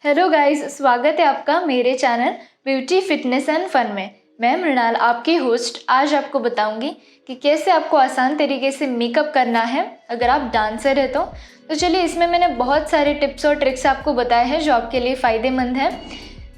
Hello guys, स्वागत है आपका मेरे channel beauty fitness and fun में। मैं मृणाल, आपकी होस्ट। आज आपको बताऊंगी कि कैसे आपको आसान तरीके से मेकअप करना है अगर आप डांसर है तो चलिए, इसमें मैंने बहुत सारे टिप्स और ट्रिक्स आपको बताए हैं जो आपके लिए फ़ायदेमंद है।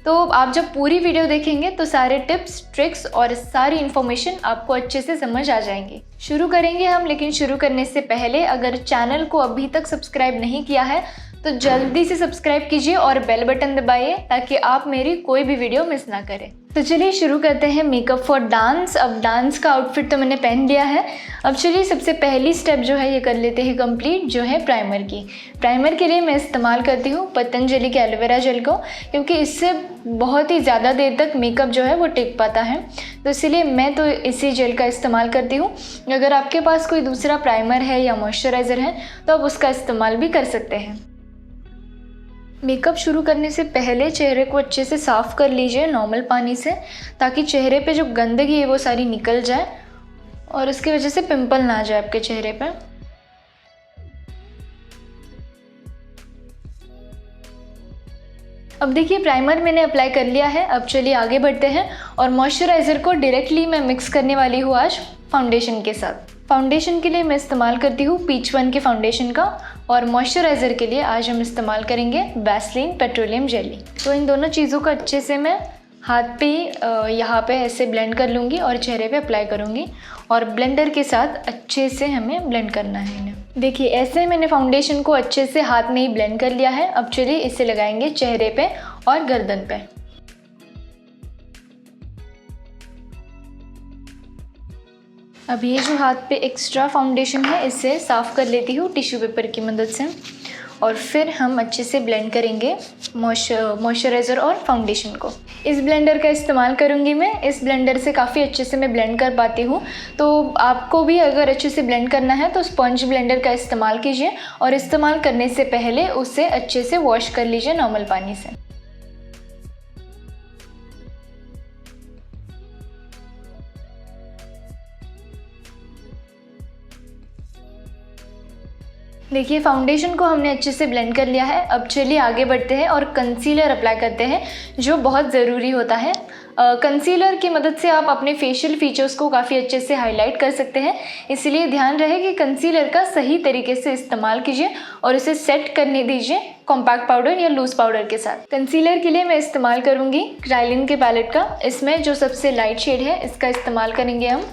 तो आप जब पूरी वीडियो देखेंगे तो सारे टिप्स, ट्रिक्स और सारी इन्फॉर्मेशन आपको अच्छे से समझ आ जाएंगी। शुरू करेंगे हम, लेकिन शुरू करने से पहले अगर चैनल को अभी तक सब्सक्राइब नहीं किया है तो जल्दी से सब्सक्राइब कीजिए और बेल बटन दबाइए ताकि आप मेरी कोई भी वीडियो मिस ना करें। तो चलिए शुरू करते हैं मेकअप फॉर डांस। अब डांस का आउटफिट तो मैंने पहन लिया है। अब चलिए सबसे पहली स्टेप जो है ये कर लेते हैं कंप्लीट, जो है प्राइमर की। प्राइमर के लिए मैं इस्तेमाल करती हूँ पतंजलि के एलोवेरा जेल को, क्योंकि इससे बहुत ही ज़्यादा देर तक मेकअप जो है वो टिक पाता है। तो इसलिए मैं तो इसी जेल का इस्तेमाल करती हूँ। अगर आपके पास कोई दूसरा प्राइमर है या मॉइस्चराइज़र है तो आप उसका इस्तेमाल भी कर सकते हैं। मेकअप शुरू करने से पहले चेहरे को अच्छे से साफ़ कर लीजिए नॉर्मल पानी से, ताकि चेहरे पे जो गंदगी है वो सारी निकल जाए और उसकी वजह से पिंपल ना आ जाए आपके चेहरे पे। अब देखिए प्राइमर मैंने अप्लाई कर लिया है। अब चलिए आगे बढ़ते हैं और मॉइस्चराइज़र को डायरेक्टली मैं मिक्स करने वाली हूँ आज फाउंडेशन के साथ। फाउंडेशन के लिए मैं इस्तेमाल करती हूँ पीच वन के फाउंडेशन का, और मॉइस्चराइज़र के लिए आज हम इस्तेमाल करेंगे वैसलीन पेट्रोलियम जेली। तो इन दोनों चीज़ों को अच्छे से मैं हाथ पे यहाँ पे ऐसे ब्लेंड कर लूँगी और चेहरे पे अप्लाई करूँगी, और ब्लेंडर के साथ अच्छे से हमें ब्लेंड करना है इन्हें। देखिए ऐसे मैंने फाउंडेशन को अच्छे से हाथ में ही ब्लेंड कर लिया है। अब चलिए इसे लगाएंगे चेहरे पे और गर्दन पे। अब ये जो हाथ पे एक्स्ट्रा फाउंडेशन है इसे साफ़ कर लेती हूँ टिश्यू पेपर की मदद से, और फिर हम अच्छे से ब्लेंड करेंगे मॉइस्चराइज़र और फाउंडेशन को। इस ब्लेंडर का इस्तेमाल करूँगी मैं। इस ब्लेंडर से काफ़ी अच्छे से मैं ब्लेंड कर पाती हूँ। तो आपको भी अगर अच्छे से ब्लेंड करना है तो स्पंज ब्लेंडर का इस्तेमाल कीजिए, और इस्तेमाल करने से पहले उसे अच्छे से वॉश कर लीजिए नॉर्मल पानी से। देखिए फाउंडेशन को हमने अच्छे से ब्लेंड कर लिया है। अब चलिए आगे बढ़ते हैं और कंसीलर अप्लाई करते हैं, जो बहुत ज़रूरी होता है। कंसीलर की मदद से आप अपने फेशियल फीचर्स को काफ़ी अच्छे से हाईलाइट कर सकते हैं, इसलिए ध्यान रहे कि कंसीलर का सही तरीके से इस्तेमाल कीजिए और इसे सेट करने दीजिए कॉम्पैक्ट पाउडर या लूज पाउडर के साथ। कंसीलर के लिए मैं इस्तेमाल करूँगी क्राइलिन के पैलेट का। इसमें जो सबसे लाइट शेड है इसका इस्तेमाल करेंगे हम।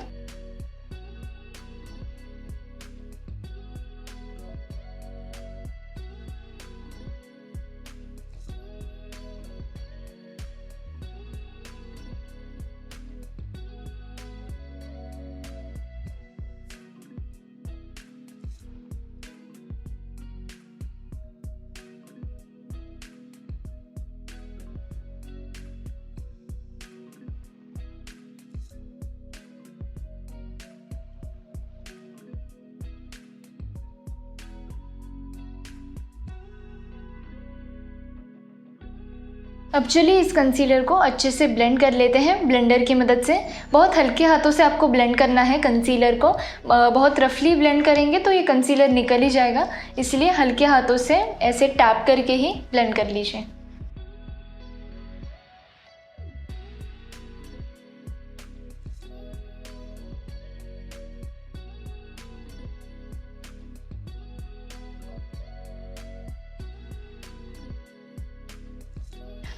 अब चलिए इस कंसीलर को अच्छे से ब्लेंड कर लेते हैं ब्लेंडर की मदद से। बहुत हल्के हाथों से आपको ब्लेंड करना है कंसीलर को। बहुत रफली ब्लेंड करेंगे तो ये कंसीलर निकल ही जाएगा, इसलिए हल्के हाथों से ऐसे टैप करके ही ब्लेंड कर लीजिए।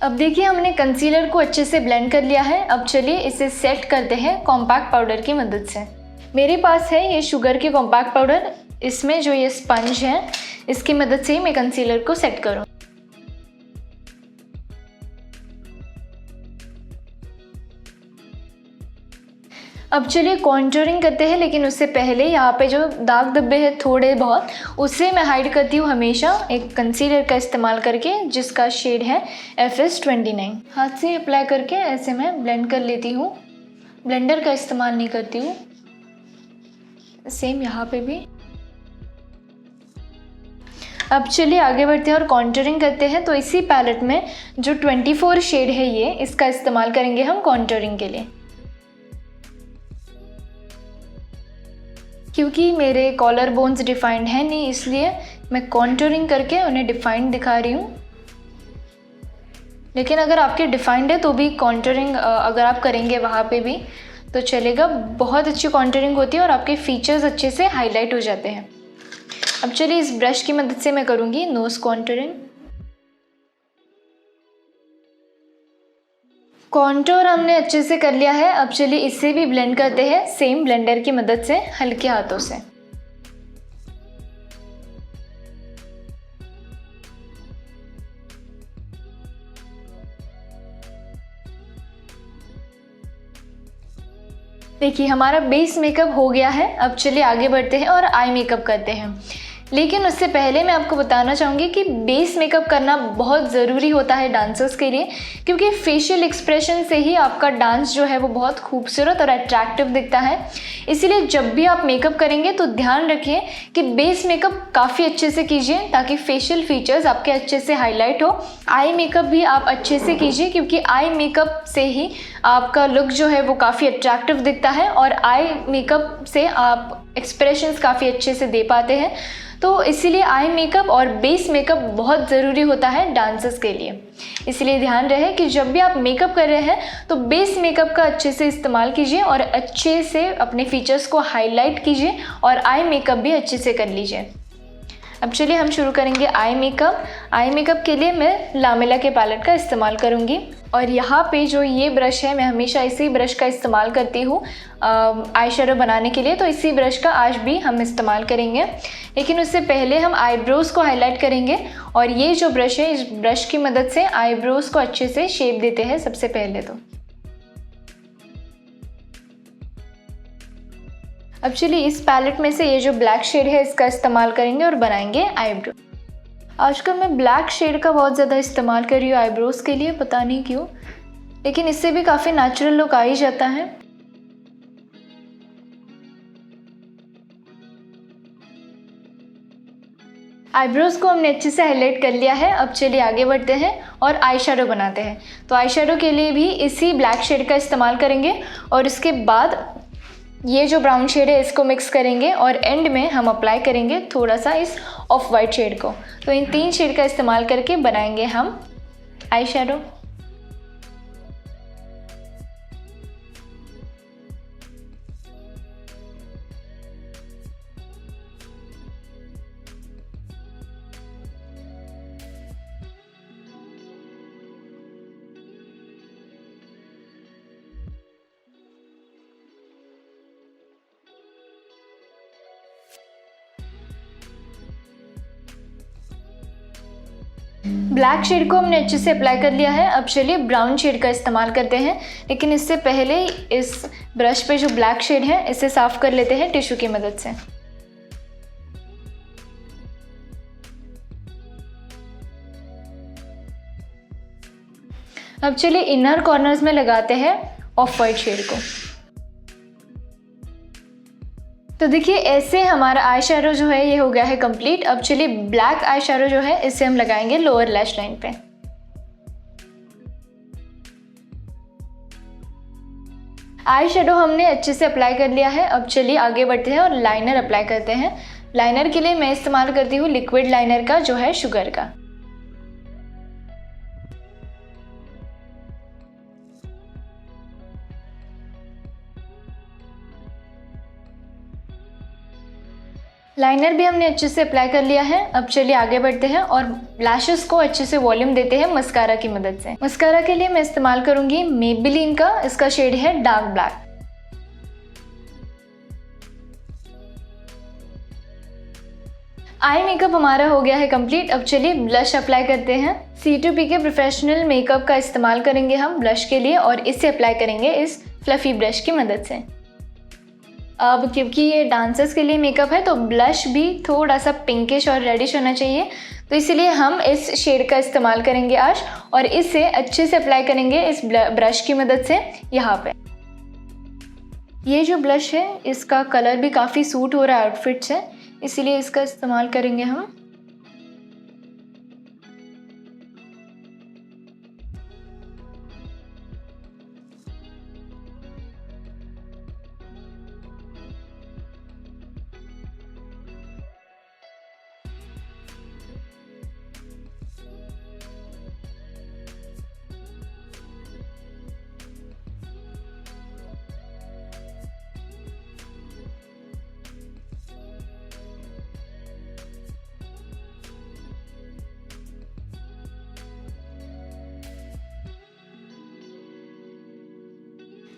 अब देखिए हमने कंसीलर को अच्छे से ब्लेंड कर लिया है। अब चलिए इसे सेट करते हैं कॉम्पैक्ट पाउडर की मदद से। मेरे पास है ये शुगर के कॉम्पैक्ट पाउडर। इसमें जो ये स्पंज है इसकी मदद से ही मैं कंसीलर को सेट करूँ। अब चलिए कॉन्टूरिंग करते हैं, लेकिन उससे पहले यहाँ पे जो दाग धब्बे हैं थोड़े बहुत, उसे मैं हाइड करती हूँ हमेशा एक कंसीलर का इस्तेमाल करके, जिसका शेड है FS29। हाथ से अप्लाई करके ऐसे मैं ब्लेंड कर लेती हूँ, ब्लेंडर का इस्तेमाल नहीं करती हूँ। सेम यहाँ पे भी। अब चलिए आगे बढ़ते हैं और कॉन्टूरिंग करते हैं। तो इसी पैलेट में जो 24 शेड है ये, इसका इस्तेमाल करेंगे हम कॉन्टूरिंग के लिए। क्योंकि मेरे कॉलर बोन्स डिफाइंड हैं नहीं, इसलिए मैं कॉन्टूरिंग करके उन्हें डिफाइंड दिखा रही हूँ। लेकिन अगर आपके डिफाइंड है तो भी कॉन्टरिंग अगर आप करेंगे वहाँ पे भी तो चलेगा। बहुत अच्छी कॉन्टरिंग होती है और आपके फीचर्स अच्छे से हाईलाइट हो जाते हैं। अब चलिए इस ब्रश की मदद से मैं करूँगी नोज़ कॉन्टरिंग। कॉन्टोर हमने अच्छे से कर लिया है। अब चलिए इससे भी ब्लेंड करते हैं सेम ब्लेंडर की मदद से हल्के हाथों से। देखिए हमारा बेस मेकअप हो गया है। अब चलिए आगे बढ़ते हैं और आई मेकअप करते हैं। लेकिन उससे पहले मैं आपको बताना चाहूँगी कि बेस मेकअप करना बहुत ज़रूरी होता है डांसर्स के लिए, क्योंकि फेशियल एक्सप्रेशन से ही आपका डांस जो है वो बहुत खूबसूरत और अट्रैक्टिव दिखता है। इसीलिए जब भी आप मेकअप करेंगे तो ध्यान रखिए कि बेस मेकअप काफ़ी अच्छे से कीजिए ताकि फेशियल फीचर्स आपके अच्छे से हाईलाइट हो। आई मेकअप भी आप अच्छे से कीजिए क्योंकि आई मेकअप से ही आपका लुक जो है वो काफ़ी अट्रैक्टिव दिखता है और आई मेकअप से आप एक्सप्रेशंस काफ़ी अच्छे से दे पाते हैं। तो इसीलिए आई मेकअप और बेस मेकअप बहुत ज़रूरी होता है डांसर्स के लिए। इसलिए ध्यान रहे कि जब भी आप मेकअप कर रहे हैं तो बेस मेकअप का अच्छे से इस्तेमाल कीजिए और अच्छे से अपने फीचर्स को हाईलाइट कीजिए और आई मेकअप भी अच्छे से कर लीजिए। अब चलिए हम शुरू करेंगे आई मेकअप। आई मेकअप के लिए मैं लामेला के पैलेट का इस्तेमाल करूँगी और यहाँ पे जो ये ब्रश है मैं हमेशा इसी ब्रश का इस्तेमाल करती हूँ आई शेडो बनाने के लिए, तो इसी ब्रश का आज भी हम इस्तेमाल करेंगे। लेकिन उससे पहले हम आईब्रोज़ को हाईलाइट करेंगे और ये जो ब्रश है इस ब्रश की मदद से आईब्रोज़ को अच्छे से शेप देते हैं सबसे पहले तो। अब चलिए इस पैलेट में से ये जो ब्लैक शेड है इसका इस्तेमाल करेंगे और बनाएंगे आईब्रो। आजकल मैं ब्लैक शेड का बहुत ज़्यादा इस्तेमाल कर रही हूँ आईब्रोज़ के लिए, पता नहीं क्यों, लेकिन इससे भी काफ़ी नेचुरल लुक आ ही जाता है। आईब्रोज़ को हमने अच्छे से हाईलाइट कर लिया है। अब चलिए आगे बढ़ते हैं और आई शेडो बनाते हैं। तो आई शेडो के लिए भी इसी ब्लैक शेड का इस्तेमाल करेंगे और इसके बाद ये जो ब्राउन शेड है इसको मिक्स करेंगे और एंड में हम अप्लाई करेंगे थोड़ा सा इस ऑफ वाइट शेड को। तो इन तीन शेड का इस्तेमाल करके बनाएंगे हम आई शेडो। ब्लैक शेड को हमने अच्छे से अप्लाई कर लिया है। अब चलिए ब्राउन शेड का इस्तेमाल करते हैं, लेकिन इससे पहले इस ब्रश पे जो ब्लैक शेड है इसे साफ़ कर लेते हैं टिश्यू की मदद से। अब चलिए इनर कॉर्नर्स में लगाते हैं ऑफ वाइट शेड को। तो देखिए ऐसे हमारा आई शेडो जो है ये हो गया है कंप्लीट। अब चलिए ब्लैक आई शेडो जो है इसे हम लगाएंगे लोअर लैश लाइन पे। आई शेडो हमने अच्छे से अप्लाई कर लिया है। अब चलिए आगे बढ़ते हैं और लाइनर अप्लाई करते हैं। लाइनर के लिए मैं इस्तेमाल करती हूँ लिक्विड लाइनर का जो है शुगर का। लाइनर भी हमने अच्छे से अप्लाई कर लिया है। अब चलिए आगे बढ़ते हैं और लैशेस को अच्छे से वॉल्यूम देते हैं मस्कारा की मदद से। मस्कारा के लिए मैं इस्तेमाल करूंगी मेबेलिन का, इसका शेड है डार्क ब्लैक। आई मेकअप हमारा हो गया है कंप्लीट। अब चलिए ब्लश अप्लाई करते हैं। C2P के प्रोफेशनल मेकअप का इस्तेमाल करेंगे हम ब्लश के लिए और इसे अप्लाई करेंगे इस फ्लफी ब्रश की मदद से। अब क्योंकि ये डांसर्स के लिए मेकअप है तो ब्लश भी थोड़ा सा पिंकिश और रेडिश होना चाहिए, तो इसीलिए हम इस शेड का इस्तेमाल करेंगे आज और इसे अच्छे से अप्लाई करेंगे इस ब्रश की मदद से यहाँ पे। ये जो ब्लश है इसका कलर भी काफ़ी सूट हो रहा है आउटफिट से, इसीलिए इसका इस्तेमाल करेंगे हम।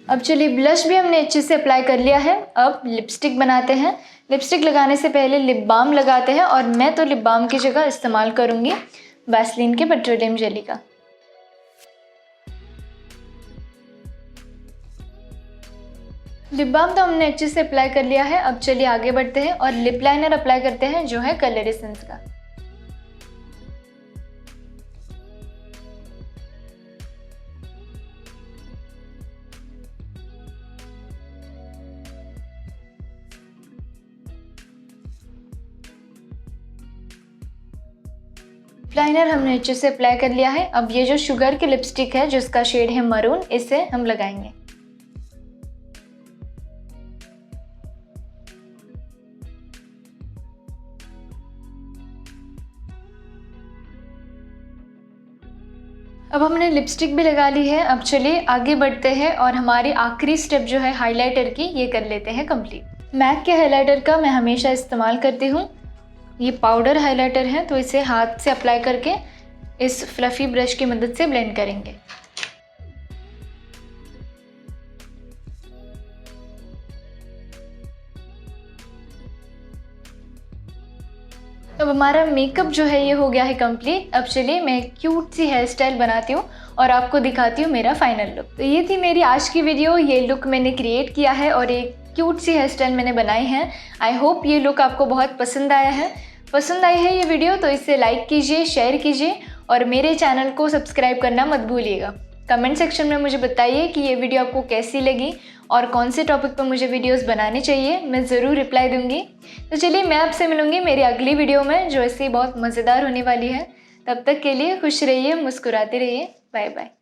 अब चलिए ब्लश भी हमने अच्छे से अप्लाई कर लिया है। अब लिपस्टिक बनाते हैं। लिपस्टिक लगाने से पहले लिप बाम लगाते हैं और मैं तो लिप बाम की जगह इस्तेमाल करूँगी वैसलीन के पेट्रोलियम जेली का। लिप बाम तो हमने अच्छे से अप्लाई कर लिया है। अब चलिए आगे बढ़ते हैं और लिप लाइनर अप्लाई करते हैं जो है कलर एसेंस का। लाइनर हमने अच्छे से अप्लाई कर लिया है। अब ये जो शुगर की लिपस्टिक है जिसका शेड है मरून, इसे हम लगाएंगे। अब हमने लिपस्टिक भी लगा ली है। अब चलिए आगे बढ़ते हैं और हमारी आखिरी स्टेप जो है हाइलाइटर की, ये कर लेते हैं कंप्लीट। मैक के हाइलाइटर का मैं हमेशा इस्तेमाल करती हूँ। ये पाउडर हाइलाइटर है तो इसे हाथ से अप्लाई करके इस फ्लफी ब्रश की मदद से ब्लेंड करेंगे। अब हमारा मेकअप जो है ये हो गया है कंप्लीट। अब चलिए मैं क्यूट सी हेयर स्टाइल बनाती हूँ और आपको दिखाती हूँ मेरा फाइनल लुक। तो ये थी मेरी आज की वीडियो। ये लुक मैंने क्रिएट किया है और एक क्यूट सी हेयर स्टाइल मैंने बनाई है। आई होप ये लुक आपको बहुत पसंद आया है। पसंद आई है ये वीडियो तो इसे लाइक कीजिए, शेयर कीजिए और मेरे चैनल को सब्सक्राइब करना मत भूलिएगा। कमेंट सेक्शन में मुझे बताइए कि ये वीडियो आपको कैसी लगी और कौन से टॉपिक पर मुझे वीडियोस बनानी चाहिए, मैं ज़रूर रिप्लाई दूंगी। तो चलिए मैं आपसे मिलूंगी मेरी अगली वीडियो में जो ऐसे ही बहुत मज़ेदार होने वाली है। तब तक के लिए खुश रहिए, मुस्कुराते रहिए। Bye bye.